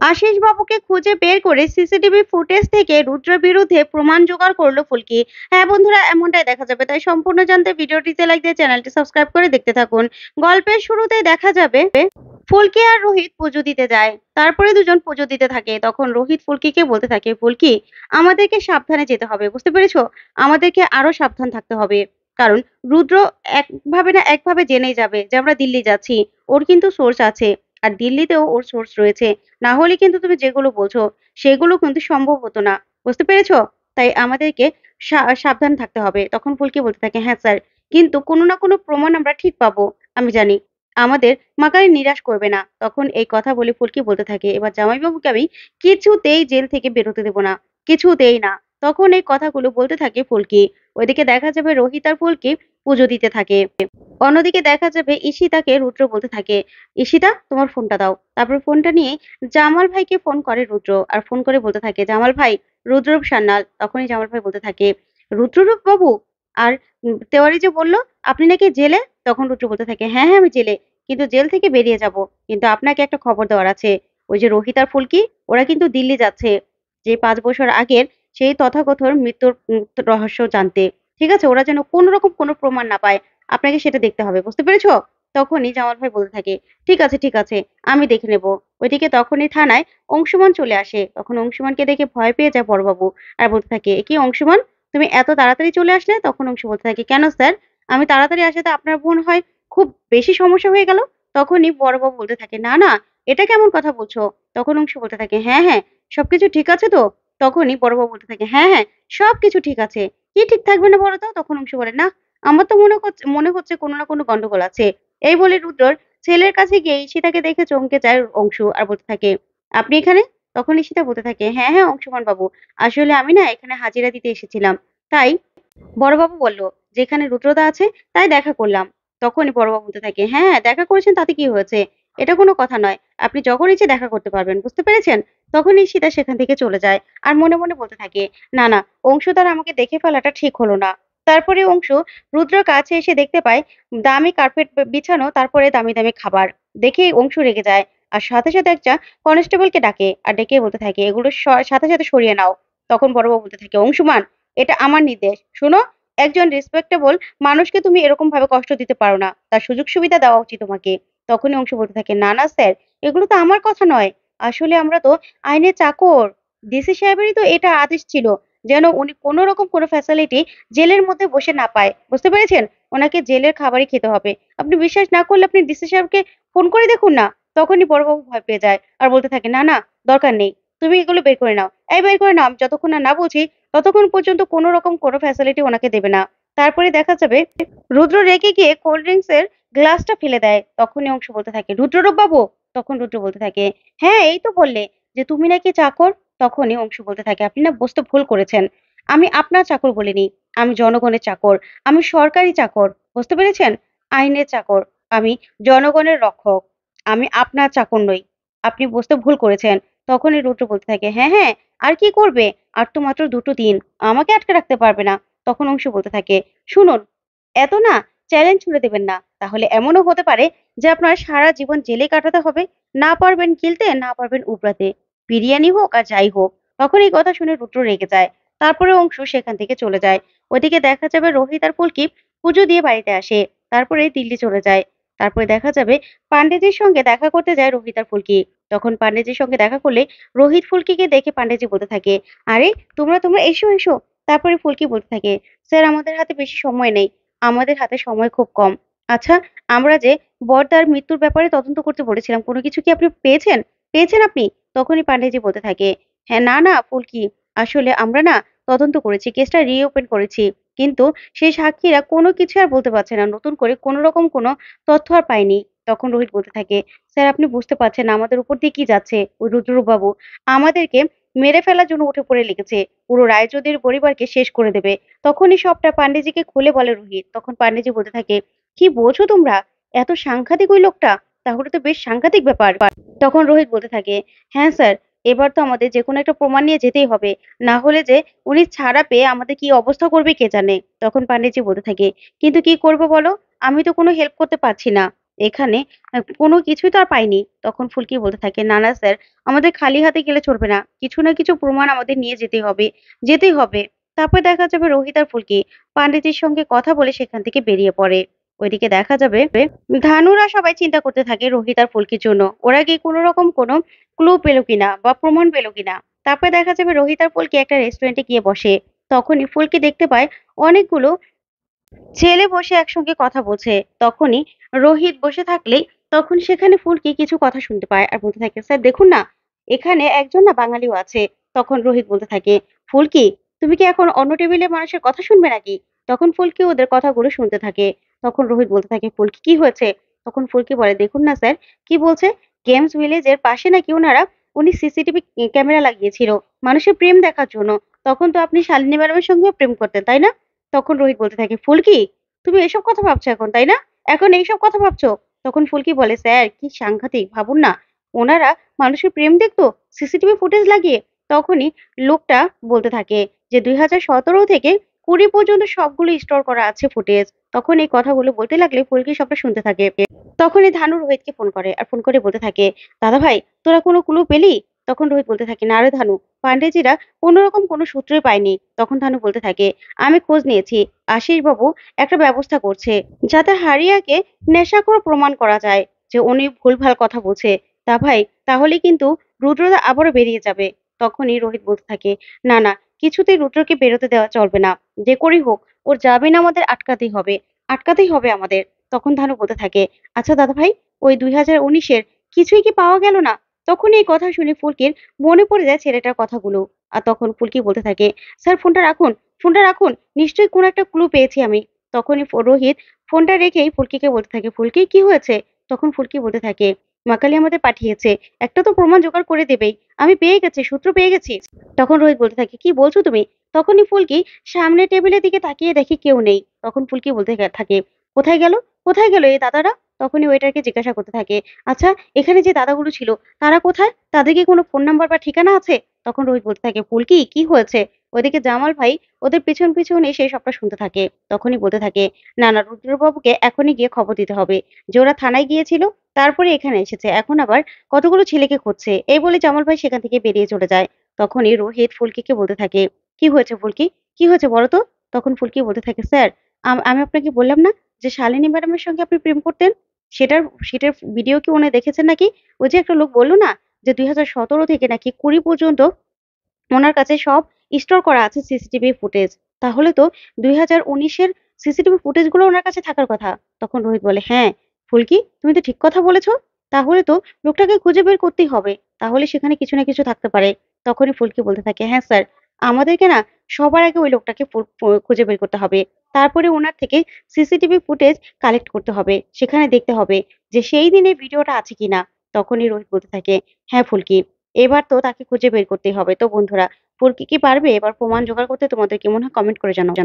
আশিস বাবুকে খুঁজে বের করে সিসিটিভি ফুটেজ থেকে রুদ্রের বিরুদ্ধে প্রমাণ জোগাড় করলো ফুলকি। হ্যাঁ বন্ধুরা, এমনটাই দেখা যাবে। তাই সম্পূর্ণ জানতে ভিডিওটিতে লাইক দিয়ে চ্যানেলটি সাবস্ক্রাইব করে দেখতে থাকুন। গল্পের শুরুতেই দেখা যাবে ফুলকি আর রোহিত পুজো দিতে যায়। তারপরে দুজন পুজো দিতে থাকে। তখন রোহিত ফুলকিকে বলতে থাকে, ফুলকি, আমাদেরকে সাবধানে যেতে হবে, বুঝতে পেরেছো? আমাদেরকে আরো সাবধান থাকতে হবে। কারণ রুদ্র একভাবে না একভাবে জেনেই যাবে যে আমরা দিল্লি যাচ্ছি। ওর কিন্তু সোর্স আছে। আর দিল্লিতেও ওর সোর্স রয়েছে। না হলে কিন্তু তুমি যেগুলো বলছো সেগুলো কিন্তু সম্ভব হতো না। বুঝতে পেরেছো? তাই আমাদেরকে সাবধান থাকতে হবে। তখন ফুলকি বলতে থাকে, হ্যাঁ স্যার, কিন্তু কোনো না কোনো প্রমাণ আমরা ঠিক পাবো। আমি জানি। আমাদের মাকারি নিরাশ করবে না। তখন এই কথা বলে ফুলকি বলতে থাকে, এবার জামাইবাবুকে আমি কিছুতেই জেল থেকে বেরোতে দেব না। কিছুতেই না। তখন এই কথাগুলো বলতে থাকে ফুলকি। ওইদিকে দেখা যাবে রোহিত আর ফুলকি পুজো দিতে থাকে। অন্যদিকে দেখা যাবে ঈশিতাকে রুদ্র বলতে থাকে, ঈশিতা, তোমার ফোনটা দাও। তারপর ফোনটা নিয়ে জামাল ভাইকে ফোন করে রুদ্র। আর ফোন করে বলতে থাকে, জামাল ভাই, রুদ্ররূপ সান্যাল। তখনই জামাল ভাই বলতে থাকে, রুদ্ররূপ বাবু? আর তেওয়ারি যে বললো আপনি নাকি জেলে? তখন রুদ্র বলতে থাকে, হ্যাঁ হ্যাঁ, আমি জেলে। কিন্তু জেল থেকে বেরিয়ে যাব। কিন্তু আপনাকে একটা খবর দেওয়ার আছে। ওই যে রোহিত আর ফুলকি, ওরা কিন্তু দিল্লি যাচ্ছে। যে 5 বছর আগের সেই তথাকথর মৃত্যুর রহস্য জানতে। ঠিক আছে? ওরা যেন কোন রকম কোনো প্রমাণ না পায়। আপনাকে সেটা দেখতে হবে। বুঝতে পেরেছো? তখনই জামাল ভাই বলতে থাকে, ঠিক আছে ঠিক আছে, আমি দেখে নেব। ওইদিকে তখনই থানায় অংশুমান চলে আসে। তখন অংশুমানকে দেখে ভয় পেয়ে যায় বড়বাবু। আর বলতে থাকে, এ কি অংশুমান, তুমি এত তাড়াতাড়ি চলে আসলে? তখন অংশু বলতে থাকে, কেন স্যার? আমি তাড়াতাড়ি আসাতে আপনার বোন হয় খুব বেশি সমস্যা হয়ে গেল? তখনই বড়বাবু বলতে থাকে, না না, এটা কেমন কথা বলছো? তখন অংশু বলতে থাকে, হ্যাঁ হ্যাঁ, সবকিছু ঠিক আছে তো? তখনই বড়বাবু বলতে থাকে, হ্যাঁ হ্যাঁ, সবকিছু ঠিক আছে। কি ঠিক থাকবে না বলো তো? তখন অংশু বলে, না, আমার তো মনে হচ্ছে কোনো না কোনো গন্ডগোল আছে। এই বলে রুদ্রর ছেলের কাছে গিয়ে ঈশিতাকে দেখে চমকে যায় অংশু। আর বলতে থাকে, আপনি এখানে? তখন ঈশিতা বলতে থাকে, হ্যাঁ হ্যাঁ অংশুমান বাবু, আসলে আমি না এখানে হাজিরা দিতে এসেছিলাম। তাই বড়বাবু বলল যে এখানে রুদ্রদা আছে, তাই দেখা করলাম। তখনই বড়বাবু বলতে থাকে, হ্যাঁ দেখা করেছেন তাতে কি হয়েছে? এটা কোনো কথা নয়। আপনি যখন ইচ্ছে দেখা করতে পারবেন। বুঝতে পেরেছেন? তখনই সীতা সেখান থেকে চলে যায়। আর মনে মনে বলতে থাকে, না না, অংশুদার আমাকে দেখে ফেলাটা ঠিক হলো না। তারপরে অংশু রুদ্রর কাছে এসে দেখতে পায় দামি কার্পেট বিছানো, তারপরে দামি দামি খাবার। দেখে অংশু রেগে যায়। আর সাথে সাথে একটা কনস্টেবলকে ডাকে। আর ডেকে বলতে থাকে, এগুলো সাথে সাথে সরিয়ে নাও। তখন বড়বাবু বলতে থাকে, অংশুমান, এটা আমার নির্দেশ। শোনো, একজন রেসপেক্টেবল মানুষকে তুমি এরকম ভাবে কষ্ট দিতে পারো না। তার সুযোগ সুবিধা দেওয়া উচিত তোমাকে। তখনই অংশু বলতে থাকে, না না স্যার, এগুলো তো আমার কথা নয়। আসলে আমরা তো আইনের চাকর। ডিসি সাহেবেরই তো এটা আদেশ ছিল, যেন উনি কোনো রকম কোনো ফ্যাসিলিটি জেলের মধ্যে বসে না পায়। বুঝতে পেরেছেন? ওনাকে জেলের খাবারই খেতে হবে। আপনি বিশ্বাস না করলে আপনি ডিসি সাহেবকে ফোন করে দেখুন না। তখনই বড়বাবু ভয় পেয়ে যায়। আর বলতে থাকে, না না, দরকার নেই। তুমি এগুলো বের করে নাও। এই বের করে নাও। আমি যতক্ষণ না না বলছি ততক্ষণ পর্যন্ত কোনো রকম কোনো ফ্যাসিলিটি ওনাকে দেবে না। তারপরে দেখা যাবে রুদ্র রেগে গিয়ে কোল্ড ড্রিঙ্কস এর গ্লাসটা ফেলে দেয়। তখনই অংশ বলতে থাকে, রুদ্ররূপ বাবু? তখন রুদ্র বলতে থাকে, হ্যাঁ এই তো বললে যে তুমি নাকি চাকর। তখনই অংশ বলতে থাকে, আপনি না বুঝতে ভুল করেছেন। আমি আপনার চাকর বলিনি। আমি জনগণের চাকর। আমি সরকারি চাকর। বুঝতে পেরেছেন? আইনের চাকর। আমি জনগণের রক্ষক। আমি আপনার চাকর নই। আপনি বুঝতে ভুল করেছেন। তখনই রুদ্র বলতে থাকে, হ্যাঁ হ্যাঁ, আর কি করবে? আর তো মাত্র 2টো দিন। আমাকে আটকে রাখতে পারবে না। তখন অংশু বলতে থাকে, শুনুন, এত না চ্যালেঞ্জ ছুড়ে দেবেন না। তাহলে এমনও হতে পারে যে আপনার সারা জীবন জেলে কাটাতে হবে। না পারবেন গিলতে, না পারবেন উবড়াতে। বিরিয়ানি হোক আর যাই হোক। তখন এই কথা শুনে রুদ্র রেগে যায়। তারপরে অংশু সেখান থেকে চলে যায়। ওদিকে দেখা যাবে রোহিত আর ফুলকি পুজো দিয়ে বাড়িতে আসে। তারপরে দিল্লি চলে যায়। তারপরে দেখা যাবে পান্ডেজির সঙ্গে দেখা করতে যায় রোহিত আর ফুলকি। তখন পান্ডেজির সঙ্গে দেখা করলে রোহিত ফুলকিকে দেখে পান্ডেজি বলতে থাকে, আরে তোমরা তোমরা এসো এসো। তারপরে ফুলকি বলতে থাকে, স্যার আমাদের হাতে বেশি সময় নেই। আমাদের হাতে সময় খুব কম। আচ্ছা, আমরা যে বড়দার মৃত্যুর ব্যাপারে তদন্ত করতে বলেছিলাম, কোনো কিছু কি আপনি পেয়েছেন? পেয়েছেন আপনি? তখনই পান্ডেজি বলতে থাকে, হ্যাঁ, না না ফুলকি, আসলে আমরা না তদন্ত করেছি, কেসটা রিওপেন করেছি। কিন্তু সেই সাক্ষীরা কোনো কিছু আর বলতে পারছে না। নতুন করে কোনো রকম কোনো তথ্য আর পাইনি। তখন রোহিত বলতে থাকে, স্যার আপনি বুঝতে পারছেন না আমাদের উপর দিয়ে কি যাচ্ছে? ওই রুদ্রবাবু বাবু আমাদেরকে মেরে ফেলার জন্য উঠে পড়ে লেগেছে। পুরো রায়চৌধুরীর পরিবারকে শেষ করে দেবে। তখনই সবটা পান্ডেজিকে খুলে বলে রোহিত। তখন পান্ডেজি বলতে থাকে, কি বলছো তোমরা? এত সাংঘাতিক ওই লোকটা? তাহলে তো বেশ সাংঘাতিক ব্যাপার। তখন রোহিত বলতে থাকে, হ্যাঁ স্যার, এবার তো আমাদের যে কোনো একটা প্রমাণ নিয়ে যেতেই হবে। না হলে যে উনি ছাড়া পেয়ে আমাদের কি অবস্থা করবে কে জানে। তখন পান্ডেজি বলতে থাকে, কিন্তু কি করবো বলো? আমি তো কোনো হেল্প করতে পারছি না। এখানে কোনো কিছুই তো আর পাইনি। তখন ফুলকি বলতে থাকে, "না, না স্যার, আমাদের খালি হাতে গেলে চলবে না। কিছু না কিছু প্রমাণ আমাদের নিয়ে যেতেই হবে, যেতেই হবে।" তারপরে দেখা যাবে রোহিত আর ফুলকি পান্ডিতের সঙ্গে কথা বলে সেখান থেকে বেরিয়ে পড়ে। ওইদিকে দেখা যাবে ধানুরা সবাই চিন্তা করতে থাকে রোহিত আর ফুলকির জন্য। ওরা কি কোনো রকম কোনো ক্লু পেল কিনা বা প্রমাণ পেল কিনা। তারপরে দেখা যাবে রোহিত আর ফুলকি একটা রেস্টুরেন্টে গিয়ে বসে। তখনই ফুলকি দেখতে পায় অনেকগুলো ছেলে বসে একসঙ্গে কথা বলছে। তখনই রোহিত বসে থাকলেই তখন সেখানে ফুলকি কিছু কথা শুনতে পায় আর বলতে থাকে, স্যার দেখুন না, এখানে একজন না বাঙালিও আছে। তখন রোহিত বলতে থাকে, ফুলকি, তুমি কি এখন অন্য টেবিলে মানুষের কথা শুনবে নাকি? তখন ফুলকি ওদের কথাগুলো শুনতে থাকে। তখন রোহিত বলতে থাকে, ফুলকি কি হয়েছে? তখন ফুলকি বলে, দেখুন না স্যার, কি বলছে, গেমস ভিলেজের পাশে নাকি উনি সিসিটিভি ক্যামেরা লাগিয়েছিল মানুষের প্রেম দেখার জন্য। তখন তো আপনি শালিনী ম্যাডামের সঙ্গেও প্রেম করতেন, তাই না? তখন রোহিত বলতে থাকে, ফুলকি, তুমি এসব কথা ভাবছো এখন, তাই না? এখন এইসব কথা ভাবছো? তখন ফুলকি বলে, স্যার কি সাংঘাতিক, ভাবুন না, ওনারা মানুষের প্রেম দেখতো সিসিটিভি ফুটেজ লাগিয়ে। তখনই লোকটা বলতে থাকে যে 2017 থেকে 20 পর্যন্ত সবগুলো স্টোর করা আছে ফুটেজ। তখন এই কথাগুলো বলতে লাগলে ফুলকি সবটা শুনতে থাকে। তখনই ধানু রোহিতকে ফোন করে আর ফোন করে বলতে থাকে, দাদা ভাই, তোরা কোনো ক্লু পেলি? তখন রোহিত বলতে থাকে, না রে ধানু, পান্ডেজিরা কোনোরকম কোনো সূত্রই পায়নি। তখন ধানু বলতে থাকে, আমি খোঁজ নিয়েছি, আশিস বাবু একটা ব্যবস্থা করছে যাতে হারিয়াকে নেশাখোর প্রমাণ করা যায় যে উনি ভুলভাল কথা বলছে। তা ভাই, তাহলে কিন্তু রুদ্রদা আবারও বেরিয়ে যাবে। তখনই রোহিত বলতে থাকে, না না, কিছুতেই রুদ্রকে বেরোতে দেওয়া চলবে না। যে করেই হোক ওর জামিন আমাদের আটকাতেই হবে, আটকাতেই হবে আমাদের। তখন ধানু বলতে থাকে, আচ্ছা দাদা ভাই, ওই 2019-এর কিছুই কি পাওয়া গেল না? তখন এই কথা শুনে ফুলকির মনে পড়ে যায় ছেলেটার কথাগুলো। আর তখন ফুলকি বলতে থাকে, স্যার ফোনটা রাখুন, ফোনটা রাখুন, নিশ্চয়ই কোনো একটা ক্লু পেয়েছি আমি। তখনই রোহিত ফোনটা রেখেই ফুলকিকে বলতে থাকে, ফুলকি কি হয়েছে? তখন ফুলকি বলতে থাকে, মাকালি আমাদের পাঠিয়েছে, একটা তো প্রমাণ জোগাড় করে দেবেই, আমি পেয়ে গেছি, সূত্র পেয়ে গেছি। তখন রোহিত বলতে থাকে, কি বলছো তুমি? তখনই ফুলকি সামনের টেবিলের দিকে তাকিয়ে দেখে কেউ নেই। তখন ফুলকি বলতে থাকে, কোথায় গেল, কোথায় গেল এই দাদারা? তখনই ওয়েটারকে জিজ্ঞাসা করতে থাকে, আচ্ছা, এখানে যে দাদাগুলো ছিল তারা কোথায়? তাদের কি কোনো ফোন নাম্বার বা ঠিকানা আছে? তখন রোহিত বলতে থাকে, ফুলকি কি হয়েছে? ওইদিকে জামাল ভাই ওদের পিছন পিছন এসে সবটা শুনতে থাকে। তখনই বলতে থাকে, না না, রুদ্রবাবুকে এখনই গিয়ে খবর দিতে হবে যে ওরা থানায় গিয়েছিল, তারপরে এখানে এসেছে, এখন আবার কতগুলো ছেলেকে খুঁজছে। এই বলে জামাল ভাই সেখান থেকে বেরিয়ে চলে যায়। তখনই রোহিত ফুলকিকে বলতে থাকে, কি হয়েছে ফুলকি, কি হয়েছে বলো তো? তখন ফুলকি বলতে থাকে, স্যার, আমি আপনাকে বললাম না যে শালিনী ম্যাডামের সঙ্গে আপনি প্রেম করতেন, সেটার সেটার ভিডিও কি উনি দেখেছেন নাকি? ওই যে একটা লোক বলল না যে 2017 থেকে নাকি 20 পর্যন্ত ওনার কাছে সব স্টোর করা আছে সিসিটিভি ফুটেজ। তাহলে তো 2019-এর সিসিটিভি ফুটেজ গুলো ওনার কাছে থাকার কথা। তখন রোহিত বলে, হ্যাঁ ফুলকি, তুমি তো ঠিক কথা বলেছো। তাহলে তো লোকটাকে খুঁজে বের করতেই হবে, তাহলে সেখানে কিছু না কিছু থাকতে পারে। তখনই ফুলকি বলতে থাকে, হ্যাঁ স্যার, আমাদেরকে না সবার আগে ওই লোকটাকে খুঁজে বের করতে হবে। তারপরে ওনার থেকে সিসিটিভি ফুটেজ কালেক্ট করতে হবে, সেখানে দেখতে হবে যে সেই দিনের ভিডিওটা আছে কিনা। তখনই রোহিত বলতে থাকে, হ্যাঁ ফুলকি, এবার তো তাকে খুঁজে বের করতেই হবে। তো বন্ধুরা, ফুলকি কি পারবে এবার প্রমাণ জোগাড় করতে? তোমাদের কি মনে হয়? কমেন্ট করে জানাও।